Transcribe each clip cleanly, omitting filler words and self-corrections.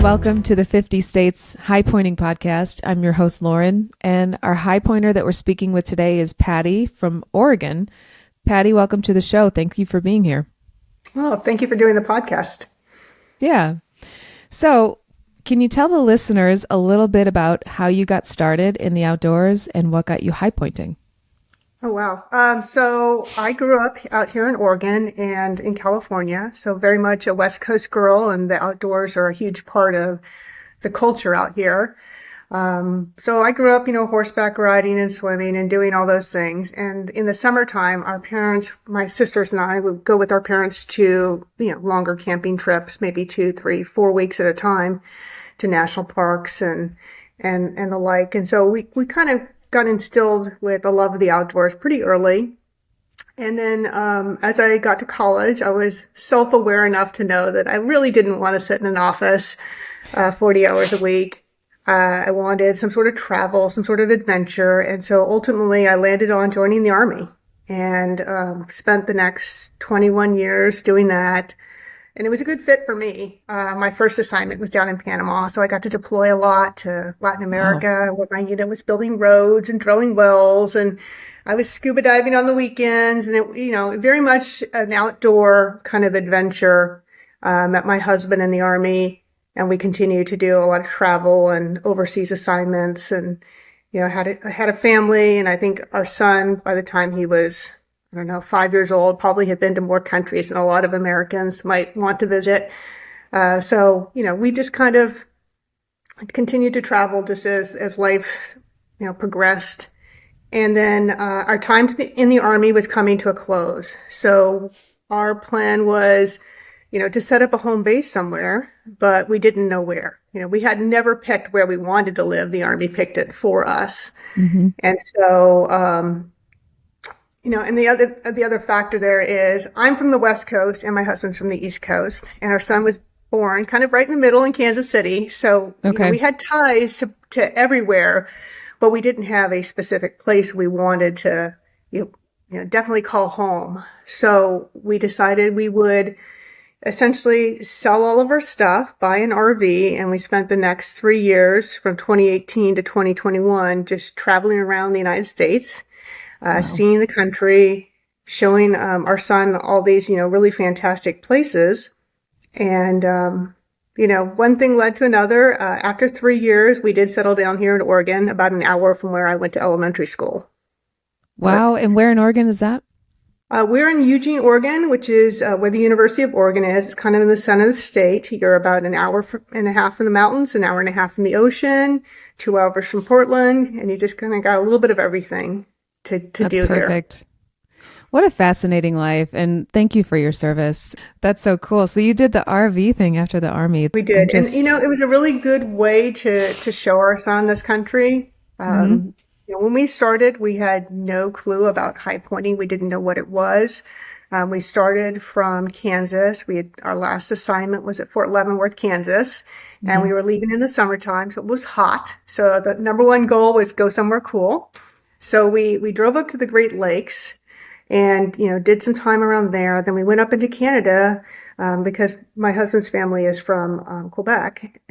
welcome to the 50 States Highpointing Podcast. I'm your host, Lauren, and our highpointer that we're speaking with today is Paty from Oregon. Paty, welcome to the show. Thank you for being here. Oh, thank you for doing the podcast. Yeah. So, can you tell the listeners a little bit about how you got started in the outdoors and what got you highpointing? Oh, wow. So I grew up out here in Oregon and in California, so very much a West Coast girl, and the outdoors are a huge part of the culture out here. So I grew up, horseback riding and swimming and doing all those things. And in the summertime, our parents, my sisters and I would go with our parents to, longer camping trips, maybe 2, 3, 4 weeks at a time to national parks and the like. And so we kind of got instilled with a love of the outdoors pretty early. And then as I got to college, I was self-aware enough to know that I really didn't want to sit in an office 40 hours a week. I wanted some sort of travel, some sort of adventure. And so ultimately I landed on joining the Army and spent the next 21 years doing that. And it was a good fit for me. My first assignment was down in Panama, so I got to deploy a lot to Latin America, where my unit was building roads and drilling wells, and I was scuba diving on the weekends, and it, very much an outdoor kind of adventure. Met my husband in the Army, and we continued to do a lot of travel and overseas assignments, and had a family, and I think our son, by the time he was 5 years old, probably had been to more countries than a lot of Americans might want to visit. So we just kind of continued to travel just as life, progressed. And then our time in the Army was coming to a close. So our plan was, to set up a home base somewhere, but we didn't know where. We had never picked where we wanted to live. The Army picked it for us. Mm-hmm. And so, and the other factor there is I'm from the West Coast and my husband's from the East Coast, and our son was born kind of right in the middle in Kansas City. So we had ties to everywhere, but we didn't have a specific place we wanted to, definitely call home. So we decided we would essentially sell all of our stuff, buy an RV, and we spent the next 3 years from 2018 to 2021 just traveling around the United States. Wow. Seeing the country, showing our son all these, really fantastic places. And, one thing led to another. After 3 years, we did settle down here in Oregon, about an hour from where I went to elementary school. Wow. And where in Oregon is that? We're in Eugene, Oregon, which is where the University of Oregon is. It's kind of in the center of the state. You're about an hour and a half from the mountains, an hour and a half from the ocean, 2 hours from Portland, and you just kind of got a little bit of everything to That's do perfect. Here. What a fascinating life. And thank you for your service. That's so cool. So you did the RV thing after the Army. We did. And, it was a really good way to show our son this country. Mm-hmm. When we started, we had no clue about highpointing. We didn't know what it was. We started from Kansas. Our last assignment was at Fort Leavenworth, Kansas. Mm-hmm. And we were leaving in the summertime, so it was hot. So the number one goal was go somewhere cool. So we drove up to the Great Lakes and, did some time around there. Then we went up into Canada because my husband's family is from Quebec.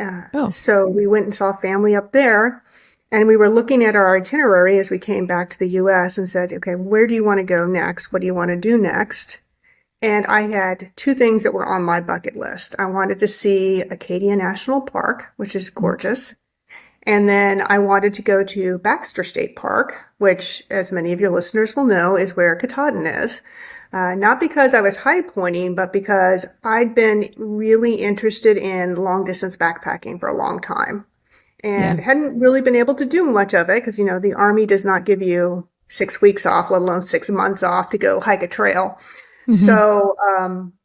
So we went and saw family up there. And we were looking at our itinerary as we came back to the U.S. and said, okay, where do you want to go next? What do you want to do next? And I had 2 things that were on my bucket list. I wanted to see Acadia National Park, which is gorgeous. And then I wanted to go to Baxter State Park, which, as many of your listeners will know, is where Katahdin is. Not because I was highpointing, but because I'd been really interested in long-distance backpacking for a long time and hadn't really been able to do much of it because, the Army does not give you 6 weeks off, let alone 6 months off to go hike a trail. Mm-hmm. So,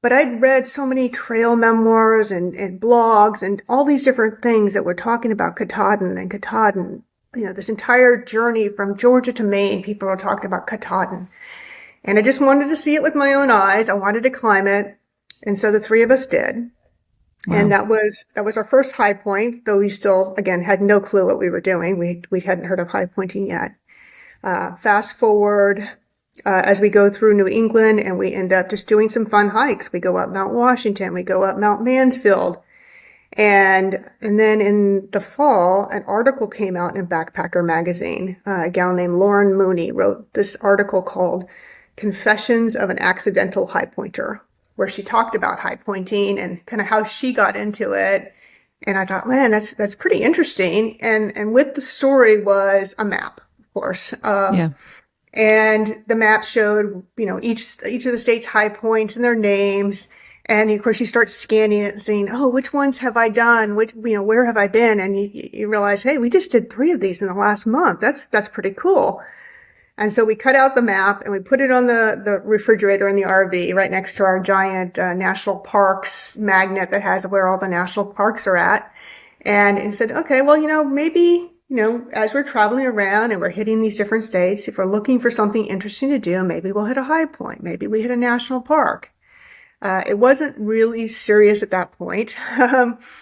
but I'd read so many trail memoirs and blogs and all these different things that were talking about Katahdin, this entire journey from Georgia to Maine, people were talking about Katahdin. And I just wanted to see it with my own eyes. I wanted to climb it. And so the 3 of us did. Wow. And that was our first high point, though we still, again, had no clue what we were doing. We hadn't heard of high pointing yet. Fast forward, as we go through New England and we end up just doing some fun hikes. We go up Mount Washington, we go up Mount Mansfield. And then in the fall, an article came out in Backpacker magazine. A gal named Lauren Mooney wrote this article called Confessions of an Accidental Highpointer, where she talked about highpointing and kind of how she got into it. And I thought, man, that's pretty interesting. And with the story was a map, of course. Yeah. And the map showed, each of the state's high points and their names. And of course, you start scanning it and saying, "Oh, which ones have I done? Where have I been?" And you realize, hey, we just did 3 of these in the last month. That's pretty cool. And so we cut out the map and we put it on the refrigerator in the RV right next to our giant national parks magnet that has where all the national parks are at. And said, okay, well, maybe, as we're traveling around and we're hitting these different states, if we're looking for something interesting to do, maybe we'll hit a high point. Maybe we hit a national park. It wasn't really serious at that point.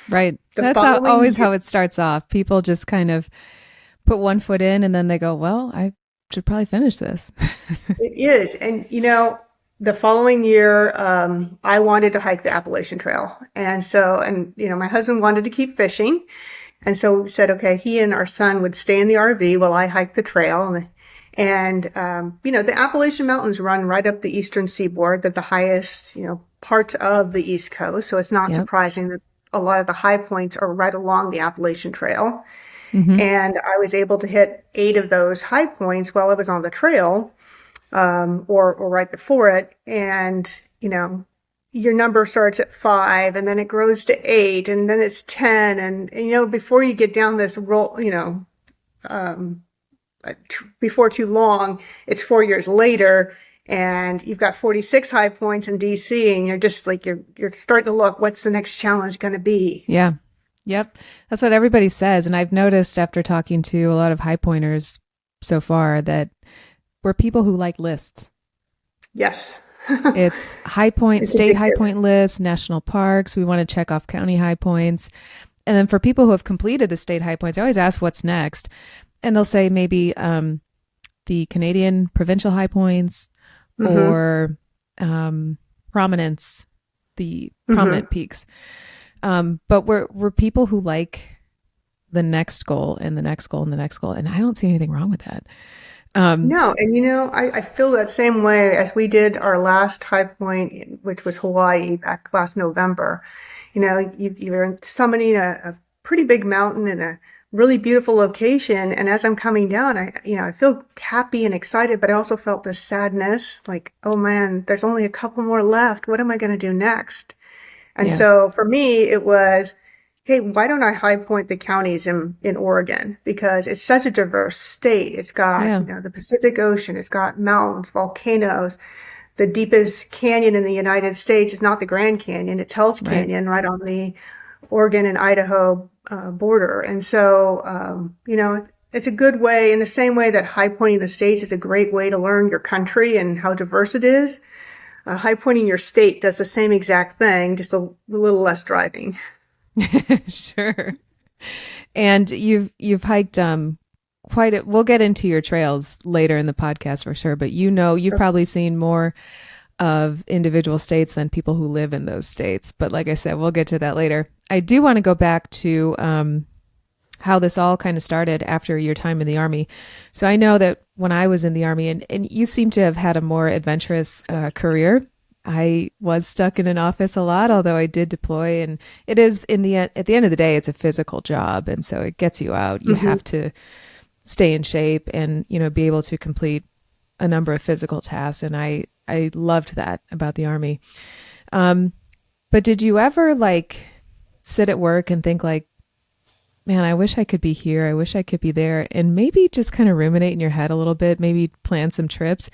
Right. That's always how it starts off. People just kind of put one foot in and then they go, well, I should probably finish this. It is. And, the following year, I wanted to hike the Appalachian Trail. And my husband wanted to keep fishing. And so we said, okay, he and our son would stay in the RV while I hiked the trail. And the Appalachian Mountains run right up the eastern seaboard. They're the highest, parts of the East Coast. So it's not surprising that a lot of the high points are right along the Appalachian Trail. Mm-hmm. And I was able to hit 8 of those high points while I was on the trail, or right before it. And, your number starts at 5 and then it grows to 8 and then it's 10. And before you get down this roll, before too long, it's 4 years later and you've got 46 high points in DC and you're just like, you're starting to look, what's the next challenge going to be? Yeah. Yep. That's what everybody says. And I've noticed after talking to a lot of high pointers so far that we're people who like lists. Yes. It's high point, state high point lists, national parks. We want to check off county high points. And then for people who have completed the state high points, I always ask what's next. And they'll say maybe the Canadian provincial high points or prominence, the prominent peaks. But we're people who like the next goal and the next goal and the next goal. And I don't see anything wrong with that. No. And, I feel that same way as we did our last high point, which was Hawaii back last November. You're summiting a pretty big mountain in a really beautiful location. And as I'm coming down, I feel happy and excited, but I also felt this sadness, like, oh man, there's only a couple more left. What am I going to do next? And so for me, it was, hey, why don't I high point the counties in Oregon? Because it's such a diverse state. It's got, the Pacific Ocean. It's got mountains, volcanoes. The deepest canyon in the United States is not the Grand Canyon. It's Hell's Canyon right on the Oregon and Idaho border. And so, it's a good way, in the same way that high pointing the states is a great way to learn your country and how diverse it is. High pointing your state does the same exact thing, just a little less driving. Sure. And you've hiked we'll get into your trails later in the podcast for sure, but you've probably seen more of individual states than people who live in those states. But like I said, we'll get to that later. I do want to go back to how this all kind of started after your time in the Army. So I know that when I was in the Army, and you seem to have had a more adventurous career. I was stuck in an office a lot, although I did deploy, and it is at the end of the day, it's a physical job. And so it gets you out. You have to stay in shape and, be able to complete a number of physical tasks. And I loved that about the Army. But did you ever sit at work and think man, I wish I could be here. I wish I could be there. And maybe just kind of ruminate in your head a little bit, maybe plan some trips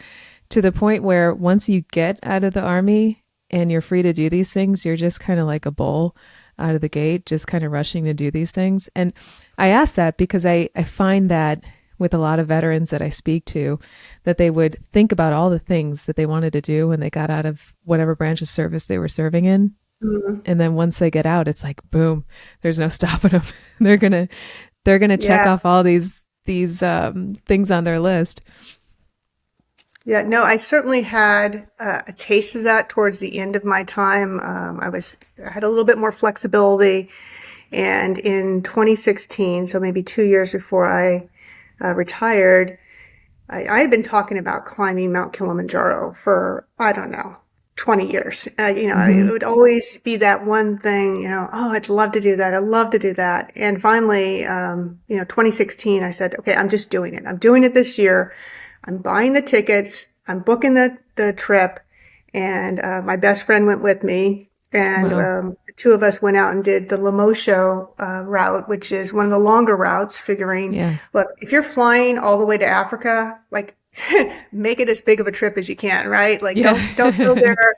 to the point where once you get out of the Army and you're free to do these things, you're just kind of like a bull out of the gate, just kind of rushing to do these things. And I ask that because I find that with a lot of veterans that I speak to, that they would think about all the things that they wanted to do when they got out of whatever branch of service they were serving in. And then once they get out, it's like, boom, there's no stopping them. They're going to check off all these things on their list. Yeah, no, I certainly had a taste of that towards the end of my time. I had a little bit more flexibility And in 2016, so maybe 2 years before I retired, I had been talking about climbing Mount Kilimanjaro for, I don't know, 20 years. It Hmm. would always be that one thing, oh, I'd love to do that. I'd love to do that. And finally, 2016, I said, okay, I'm just doing it. I'm doing it this year. I'm buying the tickets. I'm booking the trip. And my best friend went with me. And Wow. the two of us went out and did the Lemosho route, which is one of the longer routes, figuring, Yeah. look, if you're flying all the way to Africa, like make it as big of a trip as you can, right? Like Yeah. don't go there,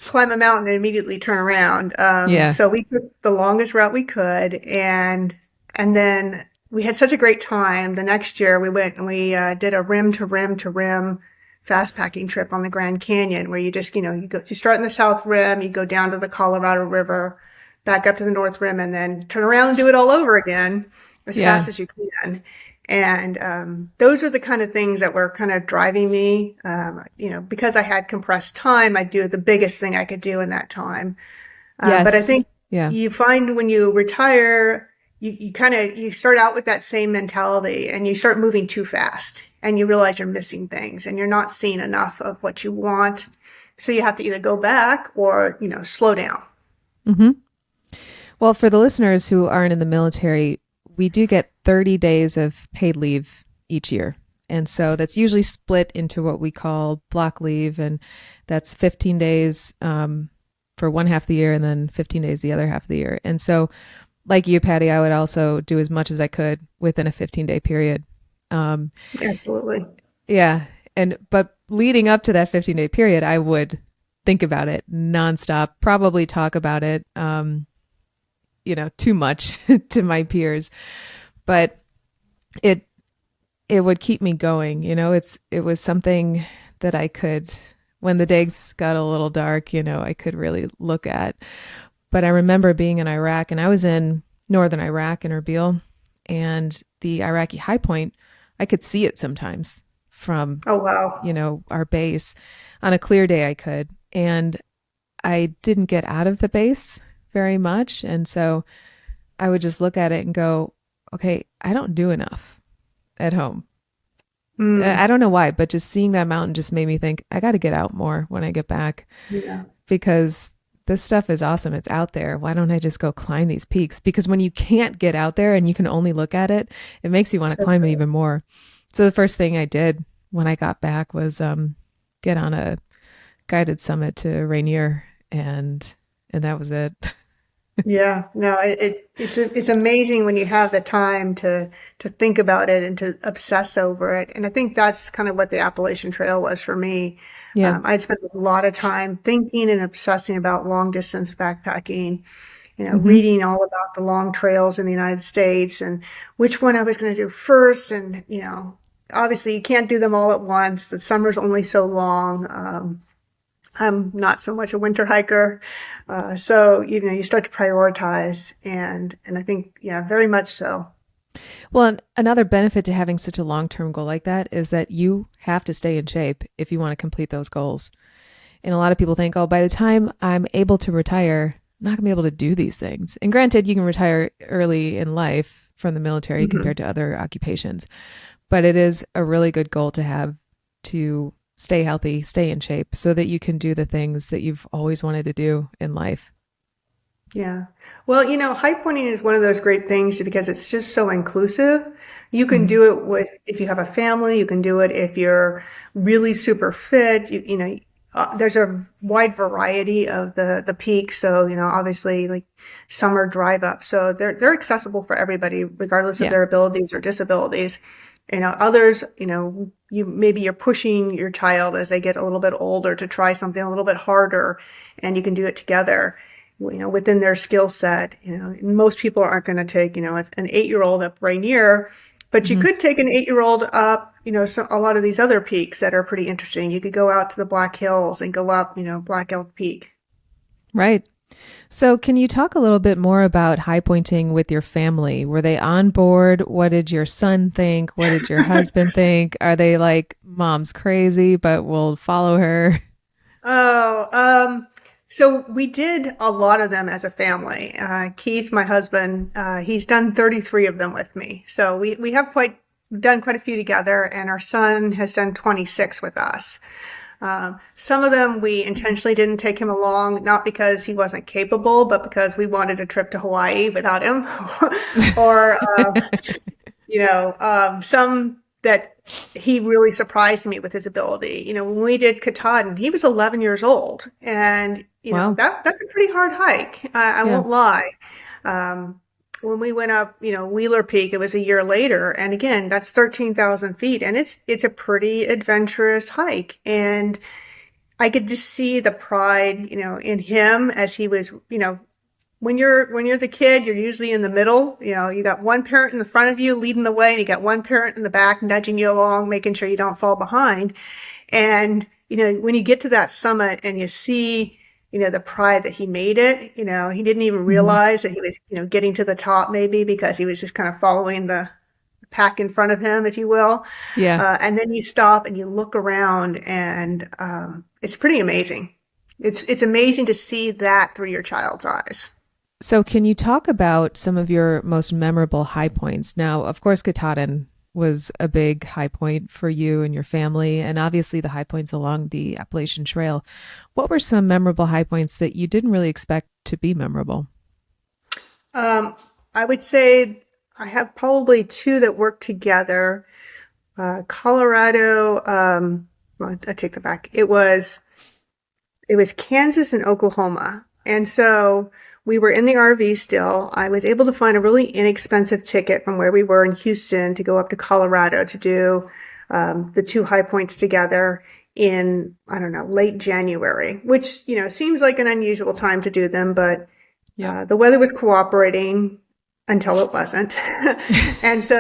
climb a mountain and immediately turn around. Yeah. So we took the longest route we could, and then we had such a great time. The next year we went and we did a rim-to-rim-to-rim fast packing trip on the Grand Canyon, where you just, you start in the South Rim, you go down to the Colorado River, back up to the North Rim, and then turn around and do it all over again as Yeah. fast as you can. And those are the kind of things that were kind of driving me. Because I had compressed time, I'd do the biggest thing I could do in that time. But I Yes. think Yeah. you find when you retire, you start out with that same mentality and you start moving too fast and you realize you're missing things and you're not seeing enough of what you want. So you have to either go back or, slow down. Hmm. Well, for the listeners who aren't in the military, we do get 30 days of paid leave each year. And so that's usually split into what we call block leave. And that's 15 days for one half of the year and then 15 days the other half of the year. And so, like you, Patty, I would also do as much as I could within a 15-day period. Um, Absolutely. yeah. But leading up to that 15-day period, I would think about it nonstop, probably talk about it, too much to my peers, but it it would keep me going. It was something that I could, when the days got a little dark, I could really look at. But I remember being in Iraq, and I was in northern Iraq in Erbil, and the Iraqi high point, I could see it sometimes from, Oh, wow. our base. On a clear day, I could. And I didn't get out of the base very much. And so I would just look at it and go, okay, I don't do enough at home. I Mm, don't know why, but just seeing that mountain just made me think I got to get out more when I get back, yeah, because this stuff is awesome. It's out there. Why don't I just go climb these peaks? Because when you can't get out there and you can only look at it, it makes you want to so climb it true. even more. So the first thing I did when I got back was get on a guided summit to Rainier, and that was it. Yeah, no, it's amazing when you have the time to think about it and to obsess over it. And I think that's kind of what the Appalachian Trail was for me. Yeah. I'd spent a lot of time thinking and obsessing about long distance backpacking, Hmm. reading all about the long trails in the United States and which one I was going to do first. And, obviously you can't do them all at once. The summer's only so long. I'm not so much a winter hiker. So, you start to prioritize and I think, yeah, very much so. Well, another benefit to having such a long-term goal like that is that you have to stay in shape if you want to complete those goals. And a lot of people think, oh, by the time I'm able to retire, I'm not going to be able to do these things. And granted, you can retire early in life from the military Hmm. compared to other occupations, but it is a really good goal to have, to stay healthy, stay in shape so that you can do the things that you've always wanted to do in life. Yeah. Well, high pointing is one of those great things because it's just so inclusive. You can Hmm. do it with, if you have a family, you can do it if you're really super fit. There's a wide variety of the peaks. So, obviously like some are drive up. So they're accessible for everybody, regardless of Yeah. their abilities or disabilities. Others, maybe you're pushing your child as they get a little bit older to try something a little bit harder and you can do it together, within their skill set. Most people aren't going to take, an 8-year-old up Rainier, but you Hmm. could take an 8-year-old up, a lot of these other peaks that are pretty interesting. You could go out to the Black Hills and go up, Black Elk Peak. Right. So, can you talk a little bit more about high pointing with your family? Were they on board? What did your son think? What did your husband think? Are they like, mom's crazy, but we'll follow her? Oh, So we did a lot of them as a family. Keith, my husband, he's done 33 of them with me. So we have done quite a few together, and our son has done 26 with us. Some of them we intentionally didn't take him along, not because he wasn't capable, but because we wanted a trip to Hawaii without him. Or, some that he really surprised me with his ability. When we did Katahdin, he was 11 years old, and Wow. that's a pretty hard hike. I Yeah. won't lie. When we went up, Wheeler Peak, it was a year later, and again, that's 13,000 feet, and it's a pretty adventurous hike, and I could just see the pride, in him as he was, when you're the kid, you're usually in the middle. You got one parent in the front of you leading the way, and you got one parent in the back nudging you along, making sure you don't fall behind. And, when you get to that summit and you see, the pride that he made it, he didn't even Hmm. realize that he was, getting to the top maybe because he was just kind of following the pack in front of him, if you will. Yeah. And then you stop and you look around, and it's pretty amazing. It's amazing to see that through your child's eyes. So, can you talk about some of your most memorable high points? Now, of course, Katahdin was a big high point for you and your family, and obviously the high points along the Appalachian Trail. What were some memorable high points that you didn't really expect to be memorable? Um, I would say I have probably two that work together. Colorado, well, I take that back. It was Kansas and Oklahoma. And so we were in the RV still. I was able to find a really inexpensive ticket from where we were in Houston to go up to Colorado to do the two high points together in, I don't know, late January, which, seems like an unusual time to do them, but Yep. the weather was cooperating until it wasn't. And so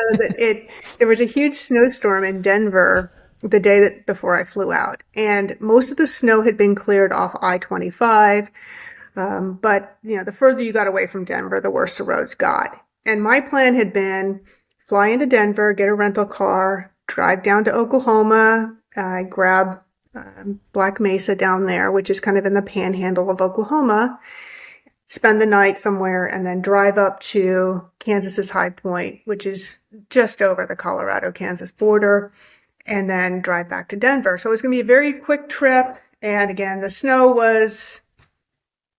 there was a huge snowstorm in Denver the day before I flew out. And most of the snow had been cleared off I-25. But, the further you got away from Denver, the worse the roads got. And my plan had been fly into Denver, get a rental car, drive down to Oklahoma, grab Black Mesa down there, which is kind of in the panhandle of Oklahoma, spend the night somewhere, and then drive up to Kansas's High Point, which is just over the Colorado-Kansas border, and then drive back to Denver. So it was going to be a very quick trip. And again, the snow was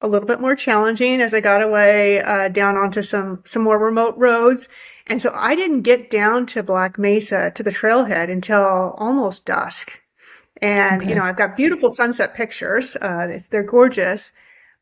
a little bit more challenging as I got away down onto some more remote roads. And so I didn't get down to Black Mesa to the trailhead until almost dusk. And, Okay. I've got beautiful sunset pictures. They're gorgeous.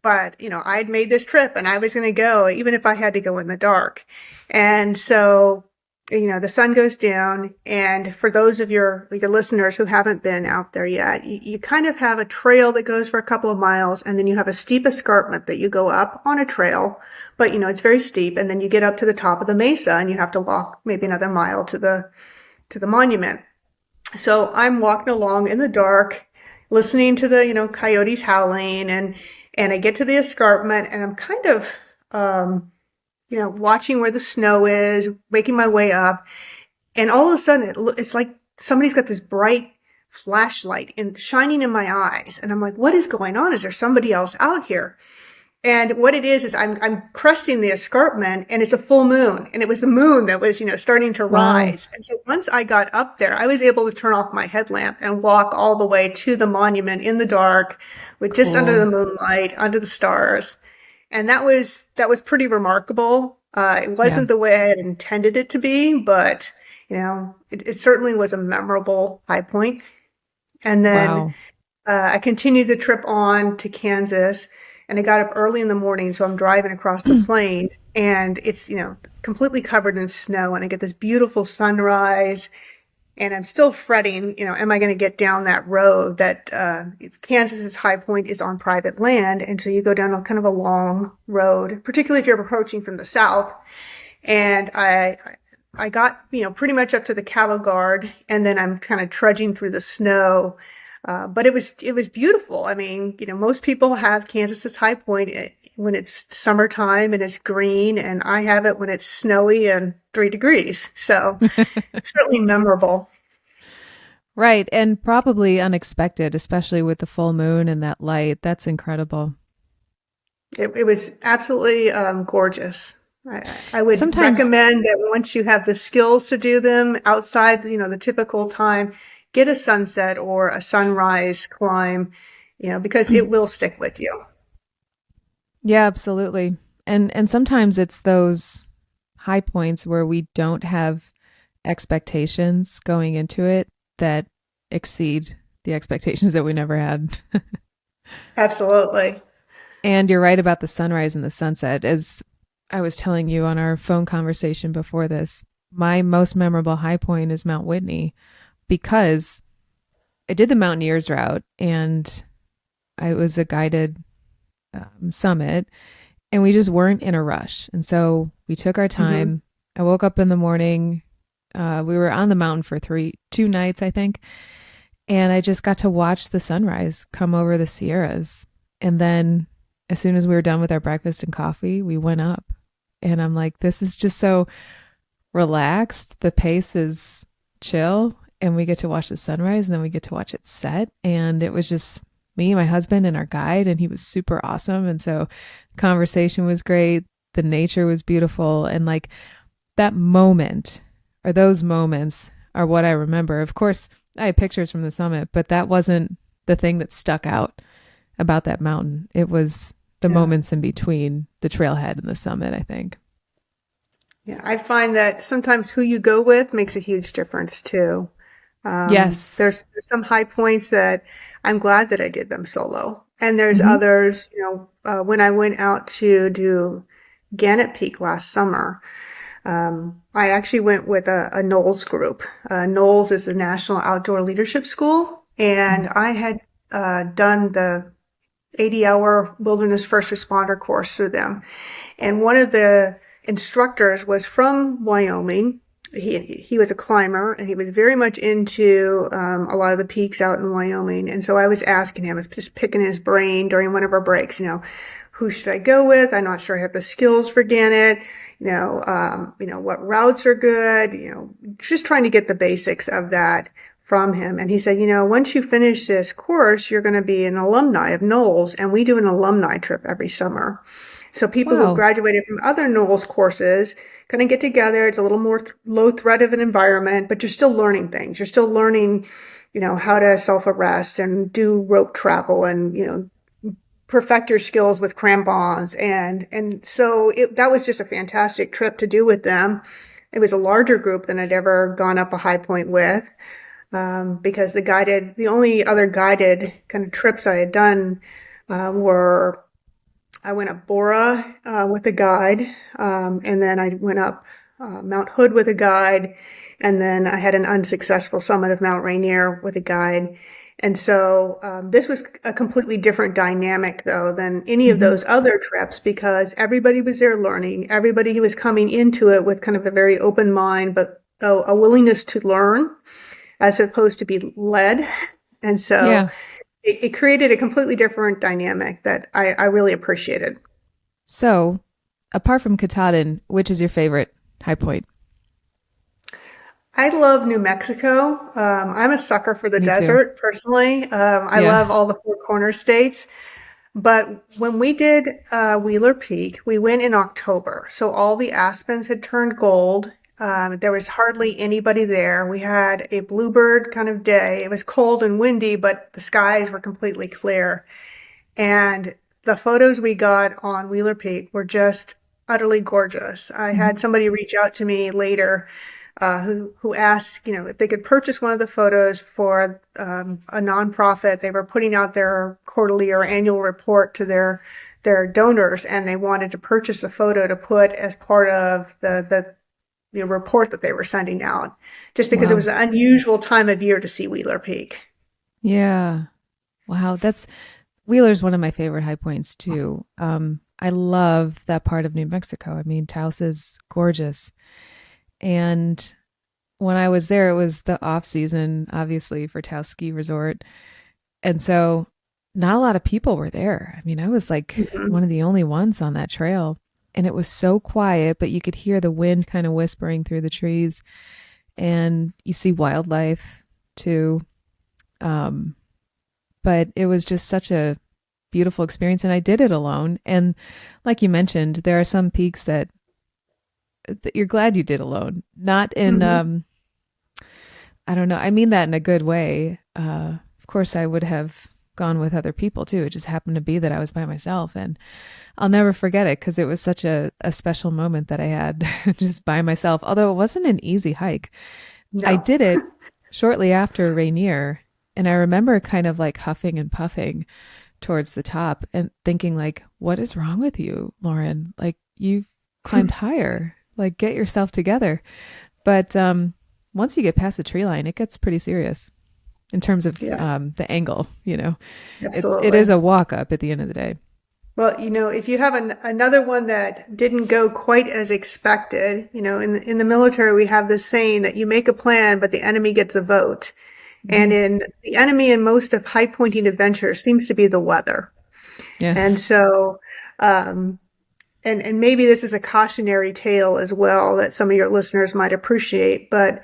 But, I'd made this trip and I was going to go, even if I had to go in the dark. And so, the sun goes down. And for those of your listeners who haven't been out there yet, you kind of have a trail that goes for a couple of miles. And then you have a steep escarpment that you go up on a trail. But, it's very steep. And then you get up to the top of the mesa and you have to walk maybe another mile to the monument. So I'm walking along in the dark, listening to the, coyotes howling, and I get to the escarpment and I'm kind of, watching where the snow is, making my way up. And all of a sudden it's like somebody's got this bright flashlight and shining in my eyes. And I'm like, what is going on? Is there somebody else out here? And what it is I'm cresting the escarpment and it's a full moon. And it was the moon that was, starting to Wow. rise. And so once I got up there, I was able to turn off my headlamp and walk all the way to the monument in the dark with just under the Cool. moonlight, under the stars. And that was pretty remarkable. It Yeah. wasn't the way I had intended it to be, but, it certainly was a memorable high point. And then Wow. I continued the trip on to Kansas, and I got up early in the morning. So I'm driving across the plains and it's, completely covered in snow, and I get this beautiful sunrise, and I'm still fretting, am I going to get down that road that, Kansas's High Point is on private land. And so you go down a kind of a long road, particularly if you're approaching from the south. And I got, pretty much up to the cattle guard, and then I'm kind of trudging through the snow. But it was beautiful. I mean, most people have Kansas's High Point when it's summertime and it's green, and I have it when it's snowy and 3 degrees. So certainly memorable. Right. And probably unexpected, especially with the full moon and that light. That's incredible. It was absolutely gorgeous. I would Sometimes, recommend that once you have the skills to do them outside, the typical time, get a sunset or a sunrise climb, because it will stick with you. yeah, absolutely. And sometimes it's those high points where we don't have expectations going into it that exceed the expectations that we never had. Absolutely. And you're right about the sunrise and the sunset. As I was telling you on our phone conversation before this, my most memorable high point is Mount Whitney because I did the Mountaineers route and I was a guided summit and we just weren't in a rush. And so we took our Hmm. time. I woke up in the morning. We were on the mountain for 2 nights, I think. And I just got to watch the sunrise come over the Sierras. And then as soon as we were done with our breakfast and coffee, we went up. And I'm like, this is just so relaxed. The pace is chill. And we get to watch the sunrise and then we get to watch it set. And it was just me, my husband, and our guide. And he was super awesome. And so the conversation was great. The nature was beautiful. And like that moment or those moments are what I remember. Of course, I had pictures from the summit, but that wasn't the thing that stuck out about that mountain. It was the Yeah. moments in between the trailhead and the summit, I think. Yeah. I find that sometimes who you go with makes a huge difference too. Yes. There's some high points that I'm glad that I did them solo. And there's Hmm. others, when I went out to do Gannett Peak last summer, I actually went with a Knowles group. Knowles is a National Outdoor Leadership School, and I had done the 80-hour Wilderness First Responder course through them. And one of the instructors was from Wyoming. He was a climber and he was very much into a lot of the peaks out in Wyoming. And so I was asking him, I was just picking his brain during one of our breaks, who should I go with? I'm not sure I have the skills for Gannett. What routes are good, just trying to get the basics of that from him. And he said, once you finish this course, you're going to be an alumni of Knowles, and we do an alumni trip every summer. So people who've Wow. graduated from other Knowles courses kind of get together. It's a little more low threat of an environment, but you're still learning things. You're still learning, how to self-arrest and do rope travel and, perfect your skills with crampons. And so that was just a fantastic trip to do with them. It was a larger group than I'd ever gone up a high point with, because the only other guided kind of trips I had done, were I went up Bora with a guide, and then I went up Mount Hood with a guide, and then I had an unsuccessful summit of Mount Rainier with a guide. And so this was a completely different dynamic, though, than any of Hmm. those other trips because everybody was there learning. Everybody was coming into it with kind of a very open mind, but a willingness to learn as opposed to be led. And so Yeah. it created a completely different dynamic that I really appreciated. So, apart from Katahdin, which is your favorite high point? I love New Mexico. I'm a sucker for the Me too. desert, personally. I Yeah. love all the Four Corner states. But when we did Wheeler Peak, we went in October. So all the aspens had turned gold. There was hardly anybody there. We had a bluebird kind of day. It was cold and windy, but the skies were completely clear. And the photos we got on Wheeler Peak were just utterly gorgeous. I had Mhm. somebody reach out to me later, who asked, if they could purchase one of the photos for a nonprofit. They were putting out their quarterly or annual report to their donors, and they wanted to purchase a photo to put as part of the report that they were sending out, just because it Wow. was an unusual time of year to see Wheeler Peak. Yeah. Wow. That's Wheeler's one of my favorite high points too. I love that part of New Mexico. I mean, Taos is gorgeous. And when I was there, it was the off season, obviously, for Taos Ski Resort. And so not a lot of people were there. I mean, I was like Mhm. one of the only ones on that trail. And it was so quiet, but you could hear the wind kind of whispering through the trees. And you see wildlife too. Um, but it was just such a beautiful experience, and I did it alone. And like you mentioned, there are some peaks that you're glad you did alone, not in, Hmm. I don't know. I mean that in a good way. Of course, I would have gone with other people too. It just happened to be that I was by myself, and I'll never forget it because it was such a special moment that I had just by myself. Although it wasn't an easy hike, I No. did it shortly after Rainier, and I remember kind of like huffing and puffing towards the top and thinking like, "What is wrong with you, Lauren? Like you've climbed higher. Like get yourself together." But once you get past the tree line, it gets pretty serious in terms of Yes, the angle. It is absolutely. a walk up at the end of the day. Well, if you have another one that didn't go quite as expected, in the military, we have this saying that you make a plan, but the enemy gets a vote. And Hmm. in the enemy in most of high pointing adventures seems to be the weather. Yeah. And so, um, and maybe this is a cautionary tale as well that some of your listeners might appreciate. But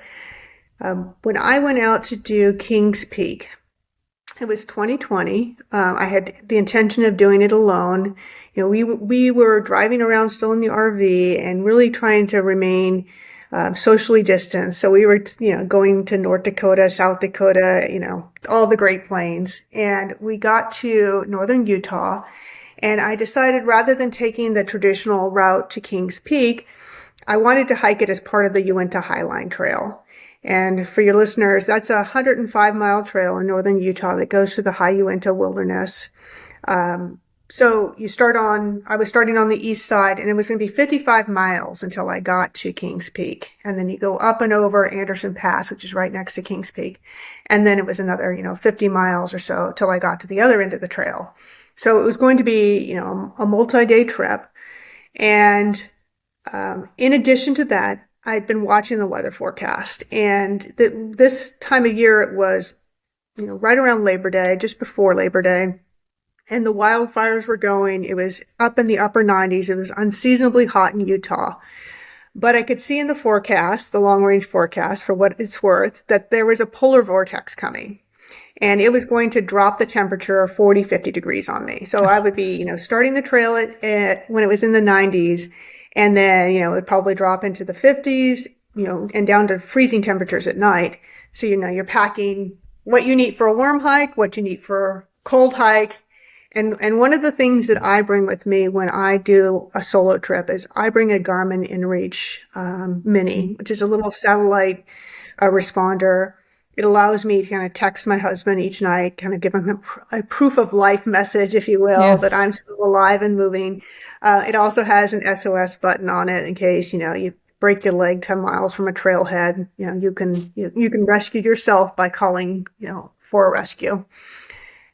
when I went out to do Kings Peak, it was 2020. I had the intention of doing it alone. We were driving around still in the RV and really trying to remain socially distanced. So we were, going to North Dakota, South Dakota, all the Great Plains, and we got to northern Utah. And I decided rather than taking the traditional route to Kings Peak, I wanted to hike it as part of the Uinta Highline Trail. And for your listeners, that's a 105-mile trail in northern Utah that goes to the High Uinta Wilderness. So I was starting on the east side, and it was going to be 55 miles until I got to Kings Peak. And then you go up and over Anderson Pass, which is right next to Kings Peak. And then it was another, 50 miles or so till I got to the other end of the trail. So it was going to be, a multi-day trip. And in addition to that, I'd been watching the weather forecast, and this time of year it was, right around Labor Day, just before Labor Day, and the wildfires were going. It was up in the upper 90s. It was unseasonably hot in Utah. But I could see in the forecast, the long range forecast, for what it's worth, that there was a polar vortex coming. And it was going to drop the temperature 40, 50 degrees on me. So I Oh, would be, starting the trail when it was in the 90s. And then, it would probably drop into the 50s, and down to freezing temperatures at night. So, you're packing what you need for a warm hike, what you need for a cold hike. And one of the things that I bring with me when I do a solo trip is I bring a Garmin InReach Mini, which is a little satellite responder. It allows me to kind of text my husband each night, kind of give him a proof of life message, if you will, yeah. that I'm still alive and moving. It also has an SOS button on it in case, you break your leg 10 miles from a trailhead. You can rescue yourself by calling, for a rescue.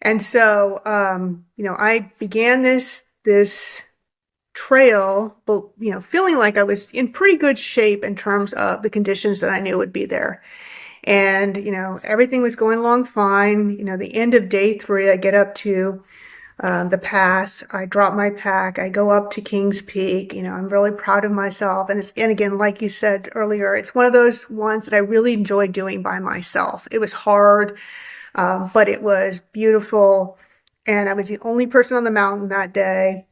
And so, I began this trail, but, feeling like I was in pretty good shape in terms of the conditions that I knew would be there. And, everything was going along fine. The end of day 3, I get up to the pass. I drop my pack. I go up to Kings Peak. I'm really proud of myself. And again, like you said earlier, it's one of those ones that I really enjoy doing by myself. It was hard, but it was beautiful. And I was the only person on the mountain that day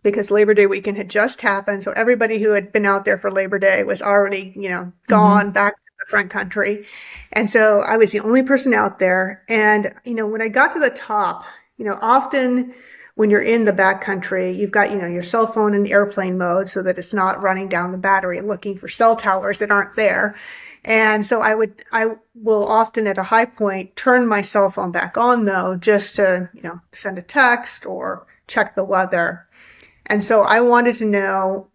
because Labor Day weekend had just happened. So everybody who had been out there for Labor Day was already, Hmm. gone back to the front country. And so I was the only person out there. And, when I got to the top, often when you're in the backcountry, you've got, your cell phone in airplane mode so that it's not running down the battery looking for cell towers that aren't there. And so I will often at a high point turn my cell phone back on though, just to, send a text or check the weather. And so I wanted to know,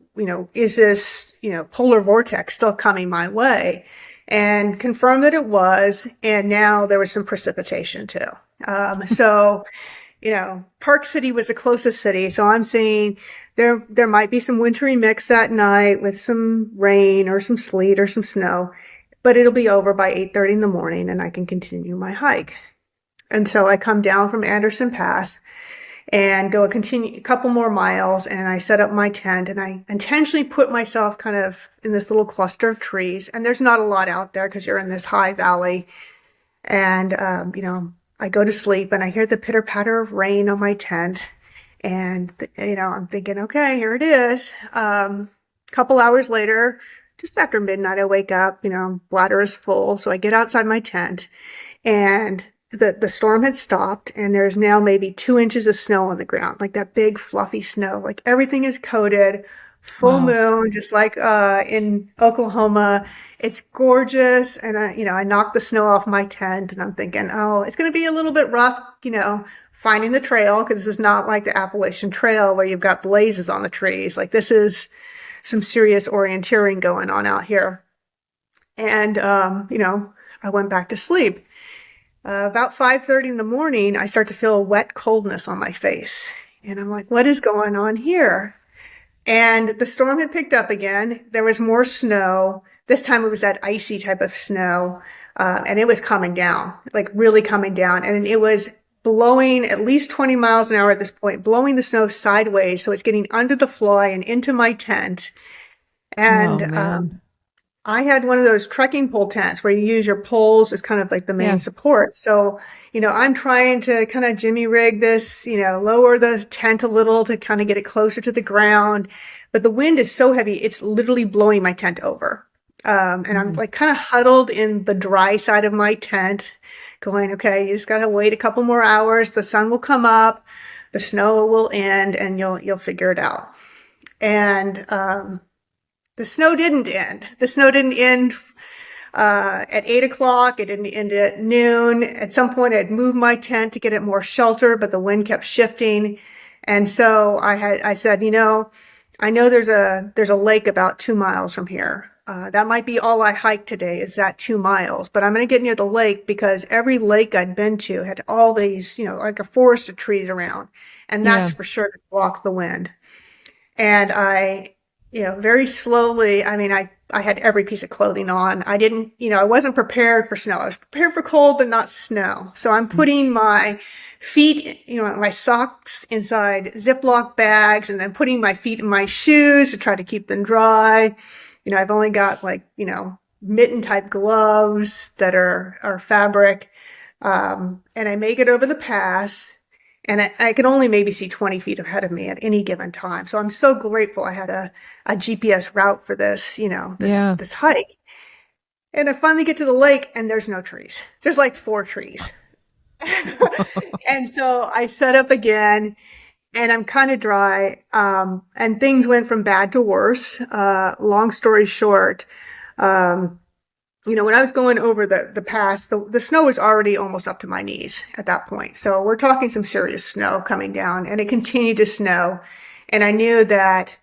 is this, polar vortex still coming my way? And confirm that it was. And now there was some precipitation too. So, Park City was the closest city. So I'm saying there might be some wintry mix that night with some rain or some sleet or some snow, but it'll be over by 8:30 in the morning and I can continue my hike. And so I come down from Anderson Pass and go a couple more miles, and I set up my tent, and I intentionally put myself kind of in this little cluster of trees. And there's not a lot out there because you're in this high valley. And, I go to sleep and I hear the pitter patter of rain on my tent. And, I'm thinking, okay, here it is. Couple hours later, just after midnight, I wake up, bladder is full. So I get outside my tent and the storm had stopped and there's now maybe 2 inches of snow on the ground, like that big fluffy snow, like everything is coated, full Wow. moon, just like, in Oklahoma. It's gorgeous. And I knocked the snow off my tent and I'm thinking, oh, it's going to be a little bit rough, finding the trail. Cause this is not like the Appalachian Trail where you've got blazes on the trees. Like this is some serious orienteering going on out here. And, I went back to sleep. About 5:30 in the morning, I start to feel a wet coldness on my face. And I'm like, what is going on here? And the storm had picked up again. There was more snow. This time it was that icy type of snow. And it was coming down, like really coming down. And it was blowing at least 20 miles an hour at this point, blowing the snow sideways. So it's getting under the fly and into my tent. Oh And, man. I had one of those trekking pole tents where you use your poles as kind of like the main Yeah. support. So, I'm trying to kind of jimmy rig this, lower the tent a little to kind of get it closer to the ground. But the wind is so heavy, it's literally blowing my tent over. And I'm Mhm. like kind of huddled in the dry side of my tent going, okay, you just got to wait a couple more hours. The sun will come up, the snow will end and you'll figure it out. And, the snow didn't end. The snow didn't end at 8 o'clock. It didn't end at noon. At some point, I'd moved my tent to get it more shelter, but the wind kept shifting. And so I said, I know there's a lake about 2 miles from here. That might be all I hiked today is that 2 miles, but I'm going to get near the lake because every lake I'd been to had all these, like a forest of trees around. And that's Yeah. for sure to block the wind. And very slowly, I mean, I had every piece of clothing on. I didn't, I wasn't prepared for snow. I was prepared for cold, but not snow. So I'm putting my feet, my socks inside Ziploc bags and then putting my feet in my shoes to try to keep them dry. I've only got like, mitten type gloves that are fabric. And I make it over the pass. And I could only maybe see 20 feet ahead of me at any given time. So I'm so grateful I had a GPS route for this, Yeah. this hike. And I finally get to the lake and there's no trees. There's like 4 trees. And so I set up again and I'm kind of dry. And things went from bad to worse. Long story short, when I was going over the pass, the snow was already almost up to my knees at that point. So we're talking some serious snow coming down and it continued to snow. And I knew that,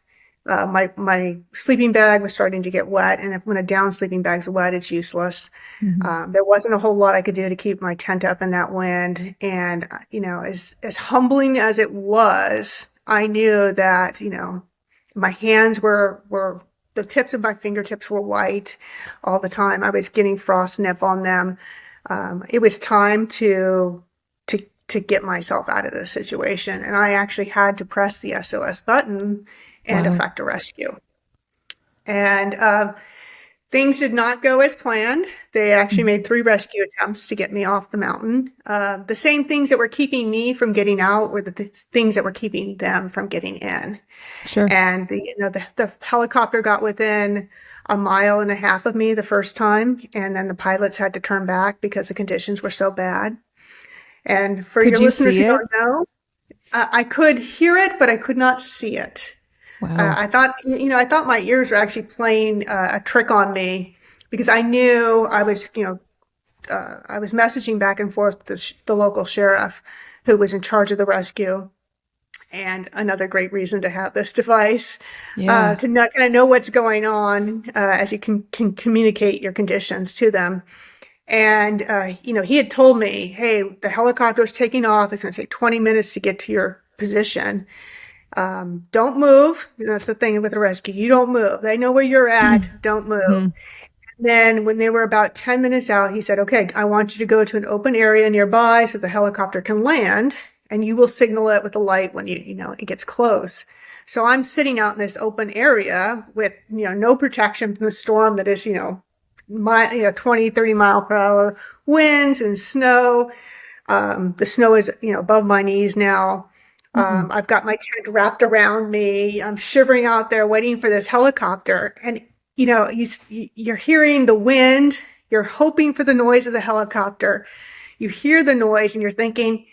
my sleeping bag was starting to get wet. And when a down sleeping bag's wet, it's useless. Mhm. There wasn't a whole lot I could do to keep my tent up in that wind. And, as humbling as it was, I knew that, my hands were the tips of my fingertips were white all the time. I was getting frost nip on them. It was time to get myself out of this situation. And I actually had to press the SOS button and Wow. effect a rescue. And, things did not go as planned. They actually Mhm. made 3 rescue attempts to get me off the mountain. The same things that were keeping me from getting out were the things that were keeping them from getting in. Sure. And the helicopter got within a mile and a half of me the first time. And then the pilots had to turn back because the conditions were so bad. And for Could your you listeners see who it? don't know, I could hear it, but I could not see it. Wow. I thought my ears were actually playing a trick on me because I knew I was messaging back and forth with the local sheriff who was in charge of the rescue. And another great reason to have this device, Yeah. to not kind of know what's going on, as you can communicate your conditions to them. And, he had told me, hey, the helicopter is taking off. It's going to take 20 minutes to get to your position. Don't move. That's the thing with the rescue. You don't move. They know where you're at. Don't move. Mhm. Then when they were about 10 minutes out, he said, okay, I want you to go to an open area nearby so the helicopter can land and you will signal it with the light when it gets close. So I'm sitting out in this open area with, no protection from the storm that is, 20, 30 mile per hour winds and snow. The snow is, above my knees now. Mm. I've got my tent wrapped around me. I'm shivering out there waiting for this helicopter. And, you're hearing the wind. You're hoping for the noise of the helicopter. You hear the noise and you're thinking,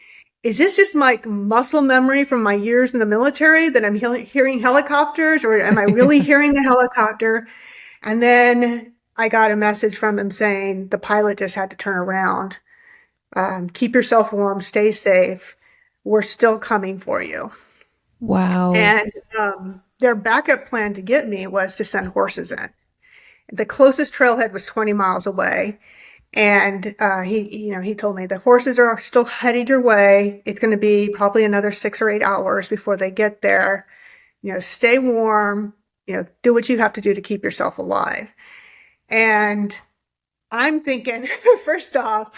is this just my muscle memory from my years in the military that I'm hearing helicopters, or am I really hearing the helicopter? And then I got a message from him saying the pilot just had to turn around. Keep yourself warm, stay safe. We're still coming for you. Wow. And their backup plan to get me was to send horses in. The closest trailhead was 20 miles away. And he told me the horses are still headed your way. It's going to be probably another 6 or 8 hours before they get there. Stay warm, do what you have to do to keep yourself alive. And I'm thinking, first off,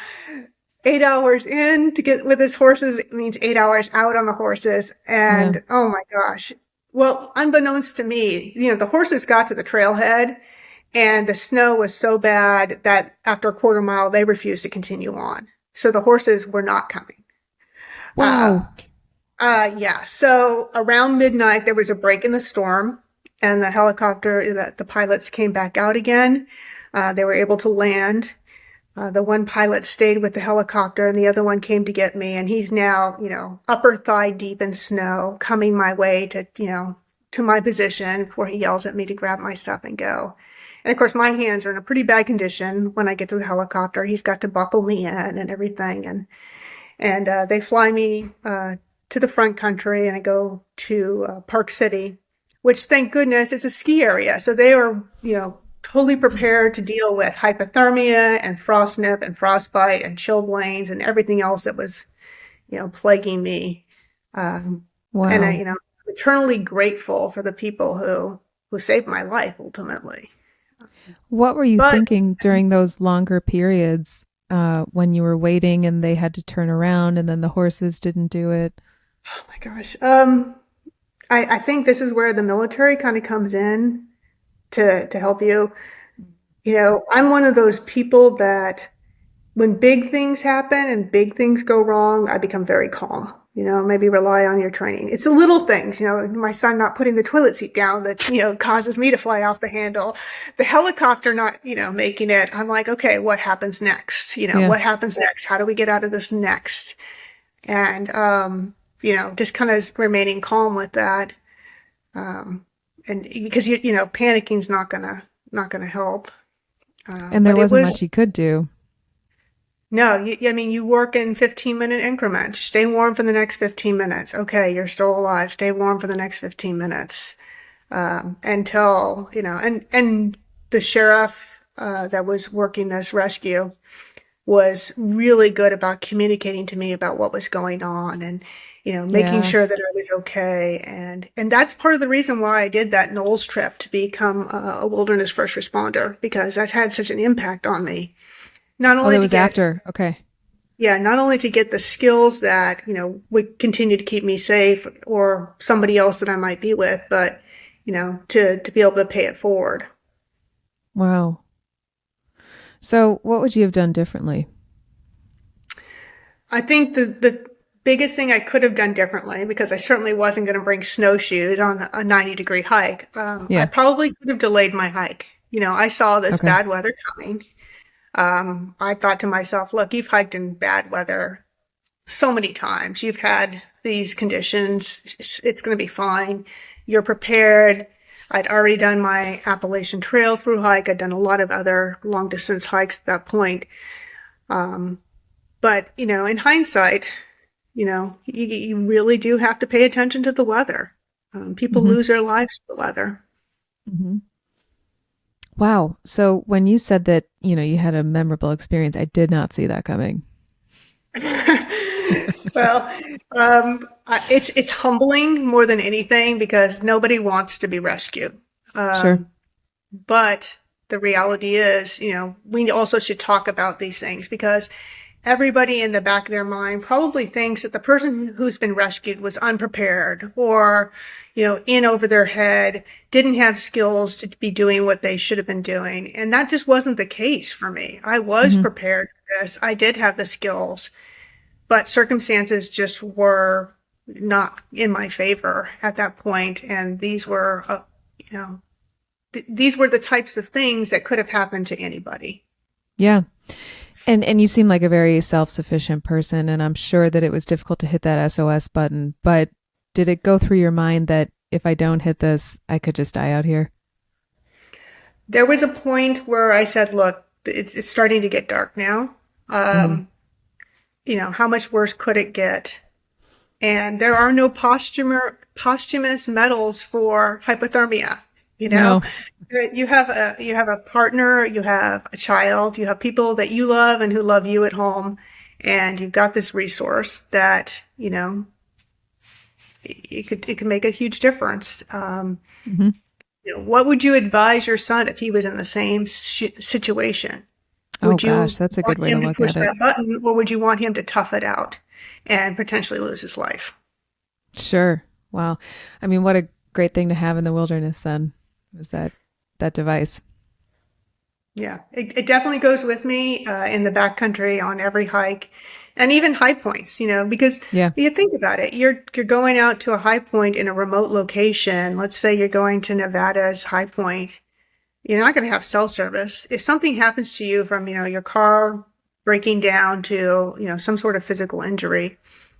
8 hours in to get with his horses means 8 hours out on the horses. Yeah. And oh my gosh. Well, unbeknownst to me, the horses got to the trailhead and the snow was so bad that after a quarter mile, they refused to continue on. So the horses were not coming. Wow. Yeah. So around midnight, there was a break in the storm and the helicopter, the pilots came back out again. They were able to land. The one pilot stayed with the helicopter and the other one came to get me. And he's now, upper thigh deep in snow coming my way to my position before he yells at me to grab my stuff and go. And of course, my hands are in a pretty bad condition when I get to the helicopter. He's got to buckle me in and everything. And they fly me, to the front country and I go to, Park City, which thank goodness it's a ski area. So they are, totally prepared to deal with hypothermia and frost nip and frostbite and chilblains and everything else that was, plaguing me. And I, Wow. I'm eternally grateful for the people who saved my life ultimately. What were you But thinking during those longer periods when you were waiting and they had to turn around and then the horses didn't do it? oh my gosh, I think this is where the military kind of comes in to help you. I'm one of those people that when big things happen and big things go wrong, I become very calm. Maybe rely on your training. It's the little things, my son not putting the toilet seat down that, causes me to fly off the handle. The helicopter not, making it. I'm like, okay, what happens next? Yeah. What happens next? How do we get out of this next? And, just kind of remaining calm with that. And because, panicking's not gonna help. And there But it wasn't was much you could do. No, I mean, you work in 15-minute increments. Stay warm for the next 15 minutes. Okay, you're still alive. Stay warm for the next 15 minutes. Until, and the sheriff, that was working this rescue was really good about communicating to me about what was going on and, making Yeah. sure that I was okay. And that's part of the reason why I did that Knowles trip to become a wilderness first responder, because that had such an impact on me. Not Oh, that only to was get after. Okay. Yeah, not only to get the skills that, would continue to keep me safe or somebody else that I might be with, but, to be able to pay it forward. Wow. So what would you have done differently? I think the biggest thing I could have done differently, because I certainly wasn't going to bring snowshoes on a 90-degree hike, I Yeah. probably could have delayed my hike. I saw this Okay. bad weather coming. I thought to myself, look, you've hiked in bad weather so many times. You've had these conditions. It's going to be fine. You're prepared. I'd already done my Appalachian Trail through hike. I'd done a lot of other long distance hikes at that point. But, in hindsight, you really do have to pay attention to the weather. People Hmm. lose their lives to the weather. Hmm. Wow. So when you said that, you had a memorable experience, I did not see that coming. Well, it's humbling more than anything because nobody wants to be rescued. Sure. Um, But the reality is, we also should talk about these things because everybody in the back of their mind probably thinks that the person who's been rescued was unprepared or, in over their head, didn't have skills to be doing what they should have been doing. And that just wasn't the case for me. I was Hmm. prepared for this. I did have the skills. but circumstances just were not in my favor at that point, and these were, you know, these were the types of things that could have happened to anybody. Yeah. And you seem like a very self-sufficient person, and I'm sure that it was difficult to hit that SOS button, but did it go through your mind that if I don't hit this, I could just die out here? There was a point where I said, look, it's starting to get dark now. Mm. You know, how much worse could it get? And there are no posthumous medals for hypothermia. You know, No. you have a partner, you have a child, you have people that you love and who love you at home, and you've got this resource that, you know, it could make a huge difference. Hmm. You know, what would you advise your son if he was in the same situation? Oh Would gosh, you that's a good want way to him to look push at it. that button, or would you want him to tough it out and potentially lose his life? Sure. Wow. I mean, what a great thing to have in the wilderness then, was that device. Yeah, it definitely goes with me in the backcountry on every hike, and even high points. You know, because Yeah. you think about it, you're going out to a high point in a remote location. Let's say you're going to Nevada's high point. You're not going to have cell service. If something happens to you from, you know, your car breaking down to, you know, some sort of physical injury,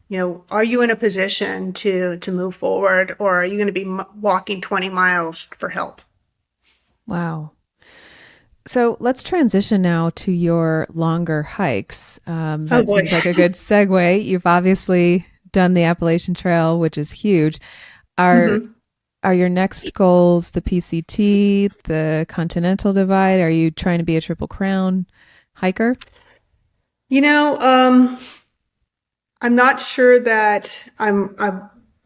you know, are you in a position to move forward, or are you going to be walking 20 miles for help? Wow. So let's transition now to your longer hikes. Oh That boy. seems like a good segue. You've obviously done the Appalachian Trail, which is huge. Are hmm are your next goals the PCT, the Continental Divide? Are you trying to be a Triple Crown hiker? You know, I'm not sure that I'm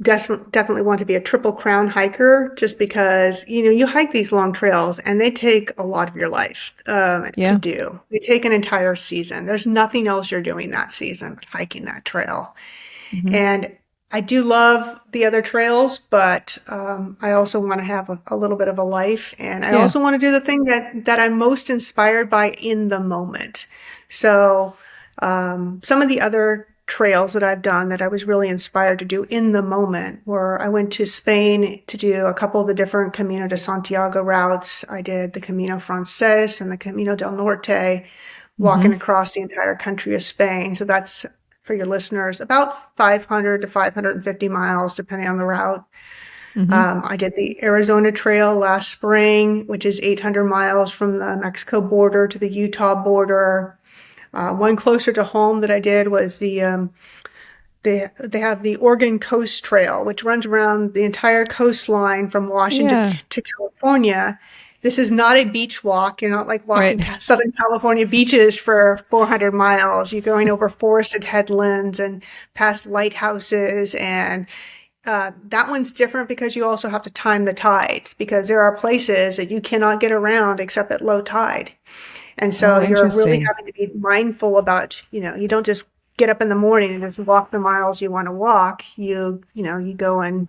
definitely want to be a Triple Crown hiker, just because, you know, you hike these long trails and they take a lot of your life to Yeah. do. They take an entire season. There's nothing else you're doing that season but hiking that trail. Hmm. And I do love the other trails, but I also want to have a little bit of a life, and I Yeah. also want to do the thing that I'm most inspired by in the moment. So some of the other trails that I've done that I was really inspired to do in the moment were, I went to Spain to do a couple of the different Camino de Santiago routes. I did the Camino Frances and the Camino del Norte, Hmm. walking across the entire country of Spain. So that's, for your listeners, about 500 to 550 miles, depending on the route. Hmm. I did the Arizona Trail last spring, which is 800 miles from the Mexico border to the Utah border. One closer to home that I did was they have the Oregon Coast Trail, which runs around the entire coastline from Washington Yeah. to California. This is not a beach walk. You're not like walking Right. Southern California beaches for 400 miles. You're going over forested headlands and past lighthouses. And that one's different because you also have to time the tides, because there are places that you cannot get around except at low tide. And so Oh, you're really interesting. having to be mindful about, you know, you don't just get up in the morning and just walk the miles you want to walk. You know, you go and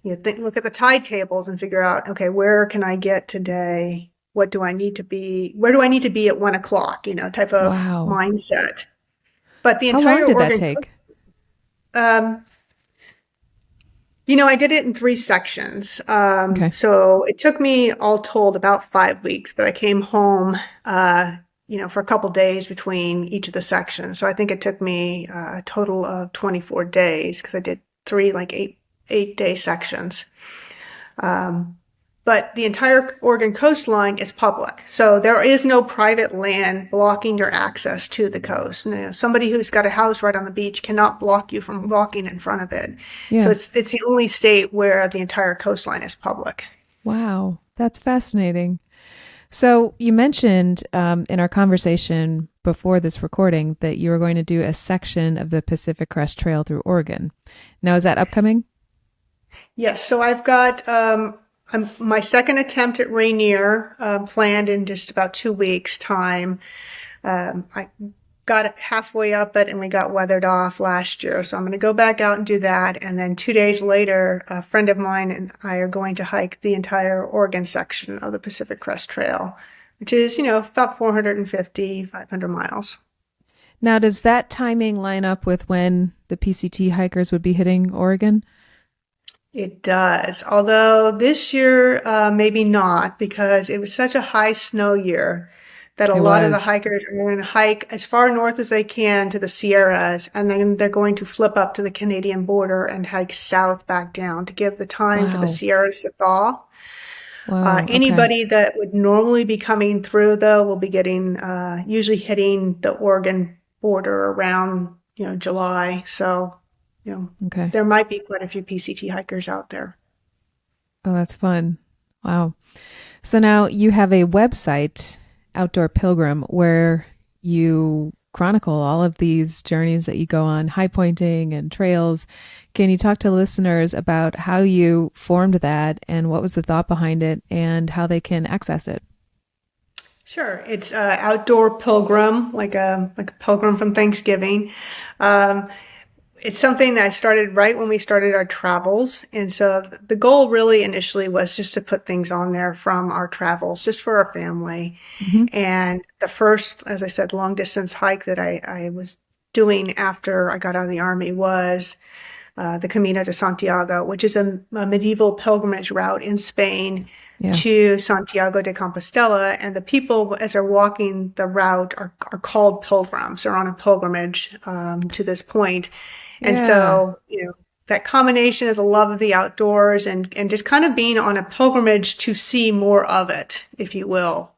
you think, look at the tide tables and figure out, okay, where can I get today? What do I need to be? Where do I need to be at 1 o'clock? You know, type of Wow. mindset. But the How long entire did that Oregon, take? um, you know, I did it in 3 sections. Okay. So it took me all told about 5 weeks, but I came home, you know, for a couple days between each of the sections. So I think it took me a total of 24 days, because I did three like 8 day sections. Um, but the entire Oregon coastline is public. So there is no private land blocking your access to the coast. You know, somebody who's got a house right on the beach cannot block you from walking in front of it. So Yeah. it's the only state where the entire coastline is public. Wow. That's fascinating. So you mentioned in our conversation before this recording that you were going to do a section of the Pacific Crest Trail through Oregon. Now, is that upcoming? Yes, so I've got my second attempt at Rainier planned in just about 2 weeks' time. I got it halfway up it and we got weathered off last year. So I'm going to go back out and do that. And then 2 days later, a friend of mine and I are going to hike the entire Oregon section of the Pacific Crest Trail, which is, you know, about 450, 500 miles. Now, does that timing line up with when the PCT hikers would be hitting Oregon? It does. Although this year, maybe not, because it was such a high snow year that a It lot of the was. hikers are going to hike as far north as they can to the Sierras, and then they're going to flip up to the Canadian border and hike south back down to give the time for the Wow. Sierras to thaw. Wow. Okay. Anybody that would normally be coming through, though, will be getting usually hitting the Oregon border around, July. So, you know, Okay. there might be quite a few PCT hikers out there. Oh, that's fun. Wow. So now you have a website, Outdoor Pilgrim, where you chronicle all of these journeys that you go on, high pointing and trails. Can you talk to listeners about how you formed that and what was the thought behind it and how they can access it? Sure, it's Outdoor Pilgrim, like a pilgrim from Thanksgiving. Um, it's something that I started right when we started our travels. And so the goal really initially was just to put things on there from our travels, just for our family. Hmm. And the first, as I said, long distance hike that I was doing after I got out of the Army was the Camino de Santiago, which is a medieval pilgrimage route in Spain Yeah. to Santiago de Compostela. And the people, as they're walking the route, are called pilgrims. They're on a pilgrimage to this point. And Yeah. so, that combination of the love of the outdoors and just kind of being on a pilgrimage to see more of it, if you will.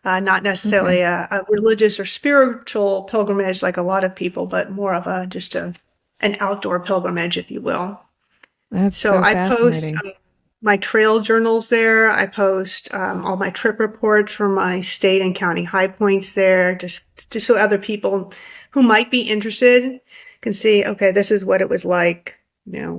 Not necessarily Okay. a religious or spiritual pilgrimage like a lot of people, but more of an outdoor pilgrimage, if you will. That's So so I post fascinating. my trail journals there. I post all my trip reports from my state and county high points there, just so other people who might be interested can see, okay, this is what it was like,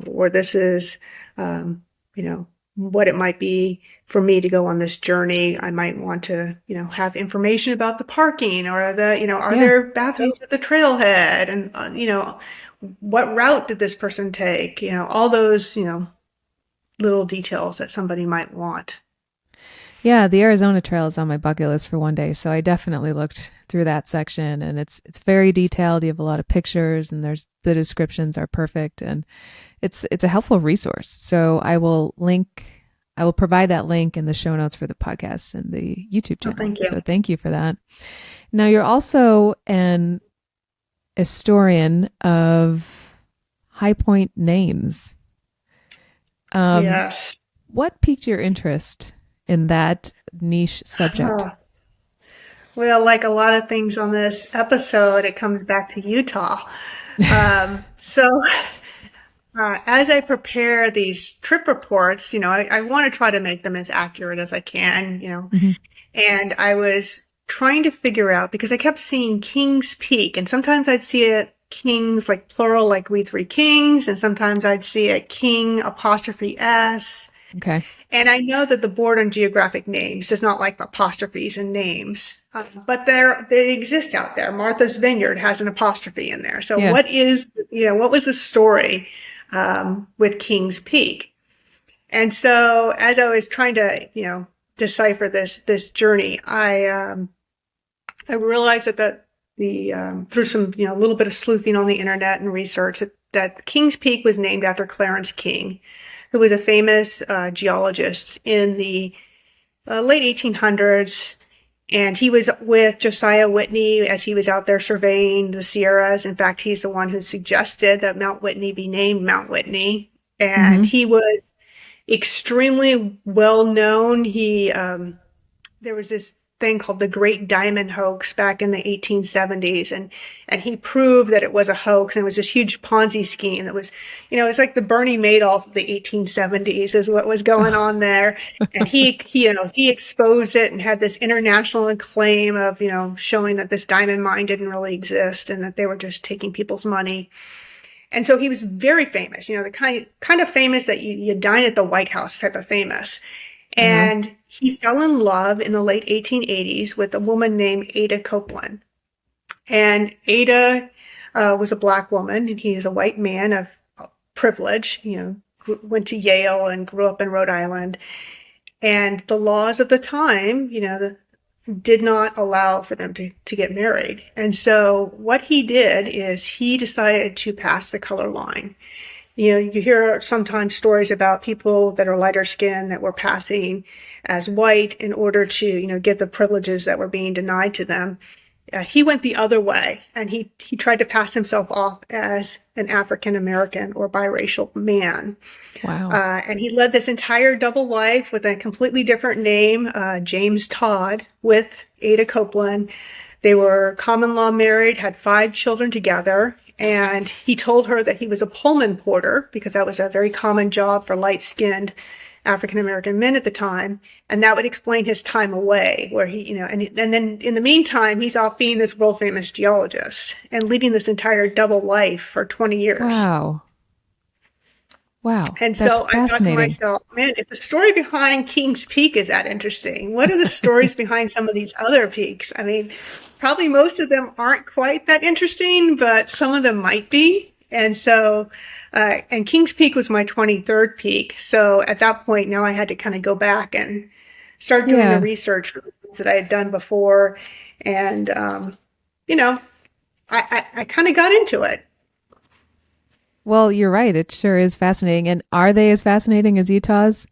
or this is, you know, what it might be for me to go on this journey. I might want to, have information about the parking or are Yeah. there bathrooms at the trailhead and, what route did this person take? All those, little details that somebody might want. Yeah, the Arizona Trail is on my bucket list for one day, so I definitely looked through that section and it's very detailed. You have a lot of pictures and there's the descriptions are perfect and it's a helpful resource. So I will provide that link in the show notes for the podcast and the YouTube Oh, channel. thank you. So thank you for that. Now you're also an historian of high point names. Um, Yes. what piqued your interest in that niche subject? Oh, well, like a lot of things on this episode, it comes back to Utah. So as I prepare these trip reports, I want to try to make them as accurate as I can, Hmm. and I was trying to figure out because I kept seeing Kings Peak, and sometimes I'd see it Kings like plural, like we three kings, and sometimes I'd see it King apostrophe S. Okay. And I know that the Board on Geographic Names does not like apostrophes in names, but they exist out there. Martha's Vineyard has an apostrophe in there. So Yeah. what was the story with Kings Peak? And so as I was trying to, decipher this journey, I realized that through some, a little bit of sleuthing on the internet and research that Kings Peak was named after Clarence King, who was a famous geologist in the late 1800s. And he was with Josiah Whitney as he was out there surveying the Sierras. In fact, he's the one who suggested that Mount Whitney be named Mount Whitney. And Hmm. he was extremely well known. There was this thing called the Great Diamond Hoax back in the 1870s, and he proved that it was a hoax, and it was this huge Ponzi scheme that was, it's like the Bernie Madoff of the 1870s is what was going Oh, on there. And he exposed it and had this international acclaim of, showing that this diamond mine didn't really exist and that they were just taking people's money. And so he was very famous, the kind of famous that you dine at the White House type of famous. uh-huh. And he fell in love in the late 1880s with a woman named Ada Copeland. And Ada was a black woman, and he is a white man of privilege, went to Yale and grew up in Rhode Island. And the laws of the time, did not allow for them to get married. And so what he did is he decided to pass the color line. You know, you hear sometimes stories about people that are lighter skinned that were passing as white in order to, get the privileges that were being denied to them. He went the other way, and he tried to pass himself off as an African American or biracial man. Wow. And he led this entire double life with a completely different name, James Todd, with Ada Copeland. They were common law married, had 5 children together, and he told her that he was a Pullman porter because that was a very common job for light-skinned African-American men at the time. And that would explain his time away where he, and then in the meantime, he's off being this world-famous geologist and leading this entire double life for 20 years. Wow. Wow. And That's so I thought to fascinating. myself, man, if the story behind King's Peak is that interesting, what are the stories behind some of these other peaks? I mean, probably most of them aren't quite that interesting, but some of them might be. And so, and King's Peak was my 23rd peak. So at that point, now I had to kind of go back and start doing Yeah. the research for the things that I had done before. And, I kind of got into it. Well, you're right. It sure is fascinating. And are they as fascinating as Utah's?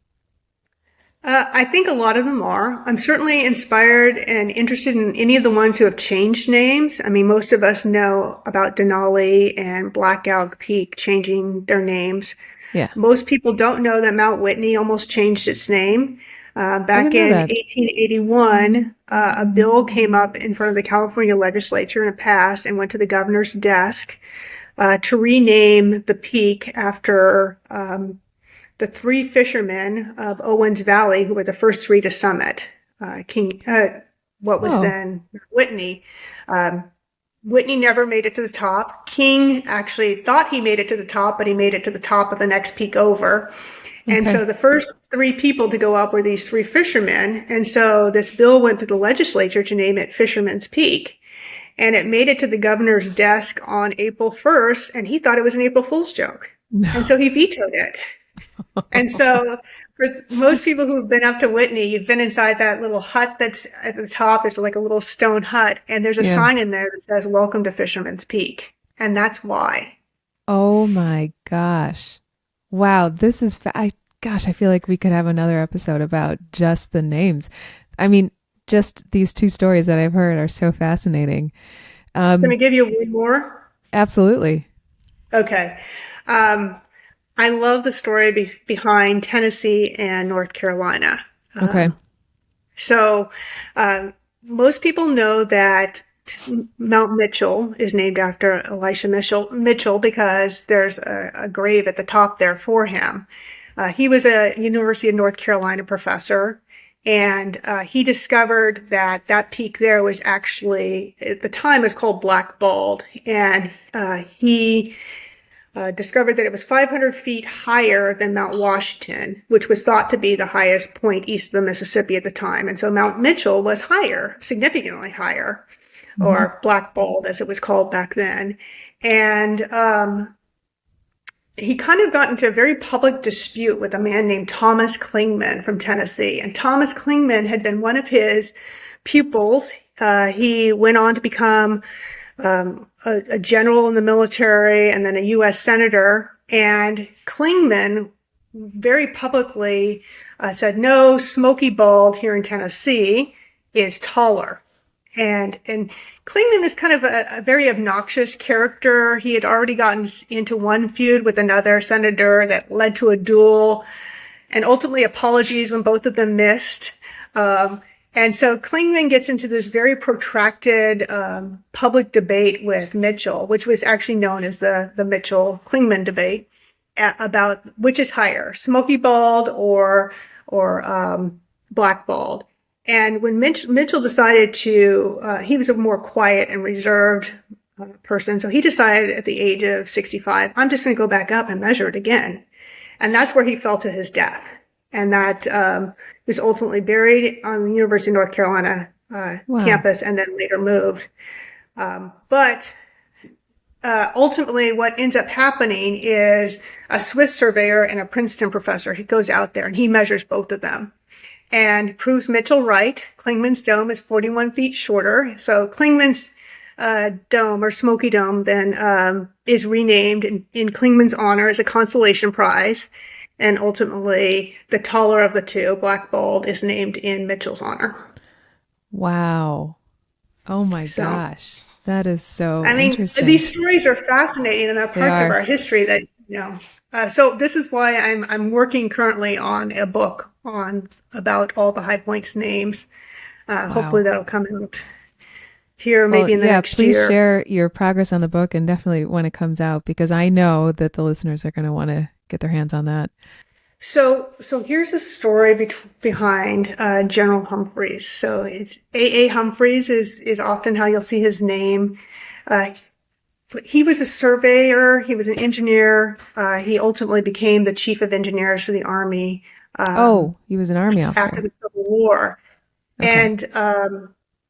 I think a lot of them are. I'm certainly inspired and interested in any of the ones who have changed names. I mean, most of us know about Denali and Black Elk Peak changing their names. Yeah. Most people don't know that Mount Whitney almost changed its name. Back didn't know in that. 1881, a bill came up in front of the California legislature and it passed and went to the governor's desk to rename the peak after the 3 fishermen of Owens Valley, who were the first 3 to summit. What was Oh, then Whitney. Whitney never made it to the top. King actually thought he made it to the top, but he made it to the top of the next peak over. And okay. so the first 3 people to go up were these 3 fishermen. And so this bill went to the legislature to name it Fisherman's Peak. And it made it to the governor's desk on April 1st, and he thought it was an April Fool's joke. No. And so he vetoed it. And so for most people who've been up to Whitney, you've been inside that little hut that's at the top. There's like a little stone hut, and there's a Yeah. sign in there that says, "Welcome to Fisherman's Peak." And that's why. Oh my gosh. Wow. This is, I feel like we could have another episode about just the names. I mean, just these 2 stories that I've heard are so fascinating. Can I give you one more? Absolutely. Okay. I love the story behind Tennessee and North Carolina. Okay. So most people know that Mount Mitchell is named after Elisha Mitchell because there's a grave at the top there for him. He was a University of North Carolina professor, and he discovered that that peak there was actually, at the time, it was called Black Bald, and he discovered that it was 500 feet higher than Mount Washington, which was thought to be the highest point east of the Mississippi at the time. And so Mount Mitchell was higher, significantly higher, or Black Bald as it was called back then. And he kind of got into a very public dispute with a man named Thomas Clingman from Tennessee. And Thomas Clingman had been one of his pupils. He went on to become a general in the military and then a U.S. senator. And Clingman very publicly said, no, Smoky Bald here in Tennessee is taller. And Clingman is kind of a very obnoxious character. He had already gotten into one feud with another senator that led to a duel and ultimately apologies when both of them missed. And so Clingman gets into this very protracted public debate with Mitchell, which was actually known as the Mitchell-Clingman debate, about which is higher, Smoky Bald or Black Bald. And when Mitchell decided to, he was a more quiet and reserved person, so he decided at the age of 65, I'm just going to go back up and measure it again. And that's where he fell to his death. And that was ultimately buried on the University of North Carolina campus and then later moved. But ultimately what ends up happening is a Swiss surveyor and a Princeton professor, he goes out there and he measures both of them. and proves Mitchell right. Clingman's dome is 41 feet shorter. So Clingman's dome or Smoky Dome then is renamed in Clingman's honor as a consolation prize. And ultimately, the taller of the two, Black Bald, is named in Mitchell's honor. Wow. Oh my So, gosh. That is so I mean, interesting. these stories are fascinating and they're They parts of are. our history that, so this is why I'm working currently on a book on about all the high points names. Hopefully Wow. that'll come out here Well, maybe in the yeah, next please year. share your progress on the book and definitely when it comes out because I know that the listeners are going to want to get their hands on that. So here's the story behind General Humphreys. So it's A. Humphreys is often how you'll see his name. Uh, he was a surveyor. He was an engineer. He ultimately became the chief of engineers for the Army Oh, he was an army after officer. the Civil War. Okay. And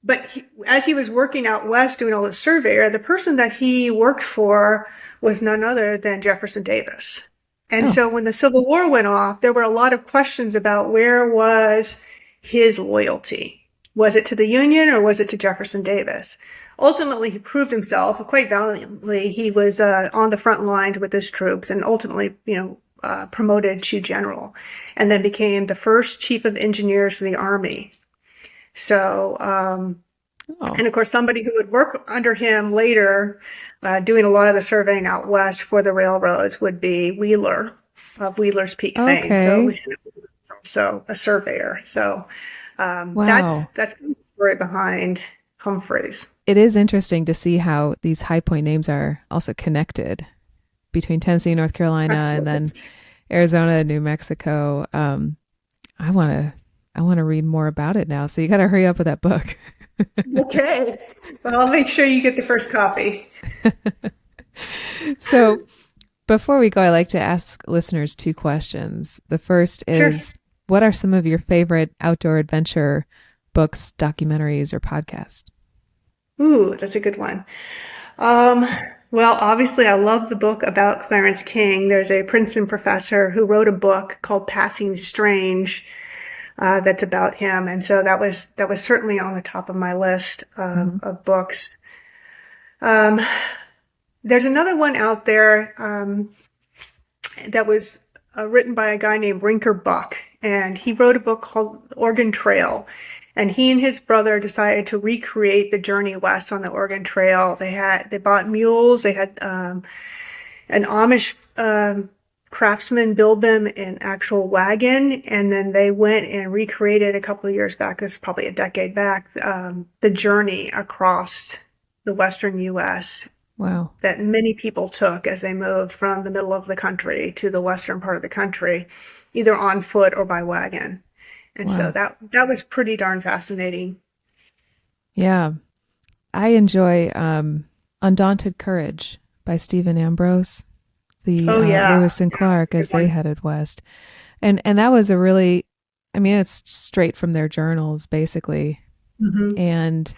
but as he was working out west doing all the surveyor, the person that he worked for was none other than Jefferson Davis. And Oh, so when the Civil War went off, there were a lot of questions about where was his loyalty. Was it to the Union or was it to Jefferson Davis? Ultimately, he proved himself quite valiantly. He was on the front lines with his troops and ultimately, promoted to general and then became the first chief of engineers for the Army. So, oh, and of course, somebody who would work under him later, doing a lot of the surveying out west for the railroads would be Wheeler of Wheeler's Peak fame. So okay. Lieutenant Wheeler was also a surveyor. So Wow. that's the story behind Humphreys. It is interesting to see how these high point names are also connected between Tennessee, North Carolina, and Absolutely. then Arizona, New Mexico. I want to I want to read more about it now. So you got to hurry up with that book. Okay. Well, I'll make sure you get the first copy. So before we go, I like to ask listeners two questions. The first Sure. is, what are some of your favorite outdoor adventure books, documentaries, or podcasts? Ooh, that's a good one. Um, well, obviously, I love the book about Clarence King. There's a Princeton professor who wrote a book called Passing Strange that's about him, and so that was certainly on the top of my list Mm-hmm. of books. Um, there's another one out there that was written by a guy named Rinker Buck, and he wrote a book called Oregon Trail. And he and his brother decided to recreate the journey west on the Oregon Trail. They bought mules. They had an Amish craftsman build them an actual wagon, and then they went and recreated a couple of years back. This is probably a decade back. The journey across the western U.S. Wow. that many people took as they moved from the middle of the country to the western part of the country, either on foot or by wagon. And so Wow. that was pretty darn fascinating. Yeah. I enjoy Undaunted Courage by Stephen Ambrose, the Oh yeah, Lewis and Clark good as they one. headed west. And that was a really, I mean, it's straight from their journals, basically. Hmm. And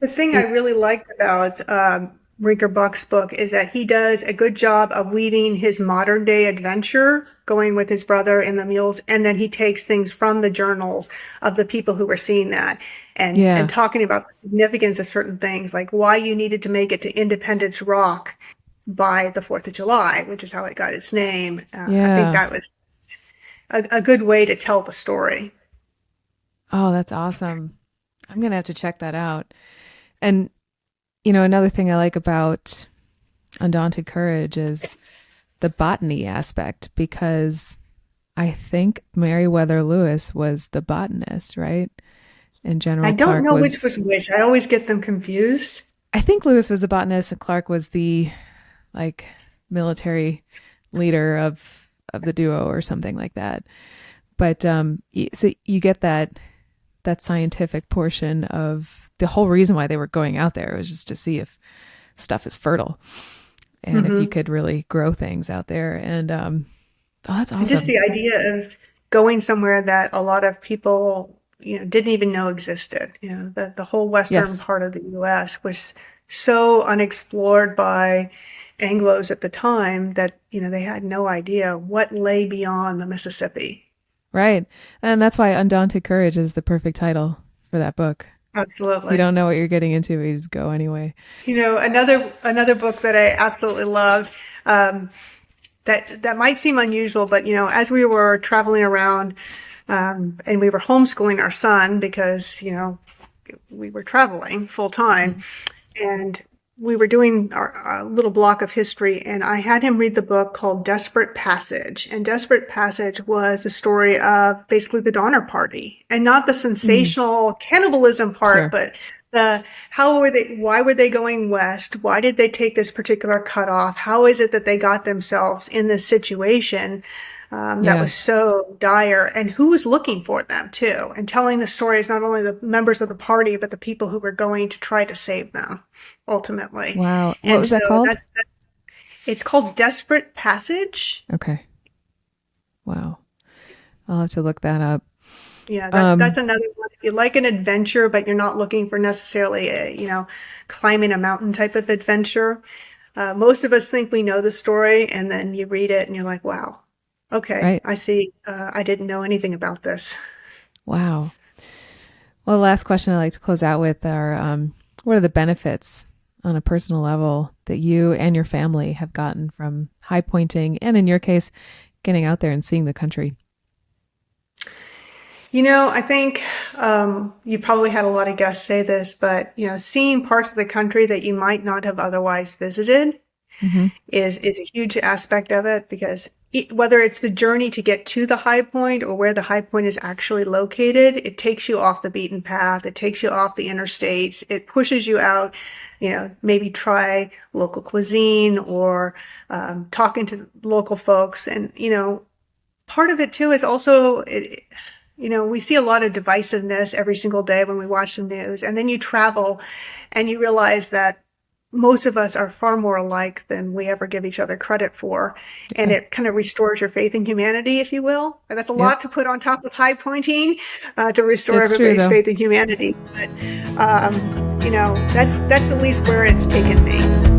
The thing I it, really liked about Rinker Buck's book is that he does a good job of weaving his modern day adventure, going with his brother and the mules, and then he takes things from the journals of the people who were seeing that and yeah, talking about the significance of certain things, like why you needed to make it to Independence Rock by the 4th of July, which is how it got its name. I think yeah. that was a good way to tell the story. Oh, that's awesome. I'm going to have to check that out. And, another thing I like about Undaunted Courage is the botany aspect because I think Meriwether Lewis was the botanist, right? And I General don't Clark know which was, was which. I always get them confused. I think Lewis was the botanist and Clark was the like military leader of the duo or something like that. But so you get that scientific portion of the whole reason why they were going out there was just to see if stuff is fertile and if you Hmm. could really grow things out there. And oh, that's And just awesome. the idea of going somewhere that a lot of people, didn't even know existed. The whole western Yes. part of the US was so unexplored by Anglos at the time that, they had no idea what lay beyond the Mississippi. Right. And that's why Undaunted Courage is the perfect title for that book. You Absolutely. don't know what you're getting into, but you just go anyway. Another book that I absolutely love, that might seem unusual, but as we were traveling around, and we were homeschooling our son because we were traveling full time, Mm. and we were doing our little block of history, and I had him read the book called Desperate Passage. And Desperate Passage was the story of basically the Donner Party, and not the Mm. sensational cannibalism part, Sure. but why were they going west? Why did they take this particular cutoff? How is it that they got themselves in this situation? That Yeah. was so dire, and who was looking for them too, and telling the stories, not only the members of the party, but the people who were going to try to save them ultimately. Wow. What And was so that called? it's called Desperate Passage. Okay. Wow. I'll have to look that up. Yeah, that's Um, another one. If you like an adventure, but you're not looking for necessarily climbing a mountain type of adventure. Most of us think we know the story, and then you read it and you're like, wow, okay, right. I see. I didn't know anything about this. Wow. Well, the last question I like to close out with are what are the benefits on a personal level that you and your family have gotten from high pointing and, in your case, getting out there and seeing the country? I think you probably had a lot of guests say this, but seeing parts of the country that you might not have otherwise visited Hmm. is a huge aspect of it, because whether it's the journey to get to the high point or where the high point is actually located, it takes you off the beaten path. It takes you off the interstates. It pushes you out, maybe try local cuisine or talking to local folks. And, part of it too is also, we see a lot of divisiveness every single day when we watch the news. And then you travel and you realize that most of us are far more alike than we ever give each other credit for. And Yeah. it kind of restores your faith in humanity, if you will. And that's a Yep. lot to put on top of high pointing, to restore It's true, everybody's though. faith in humanity. But, that's at least where it's taken me.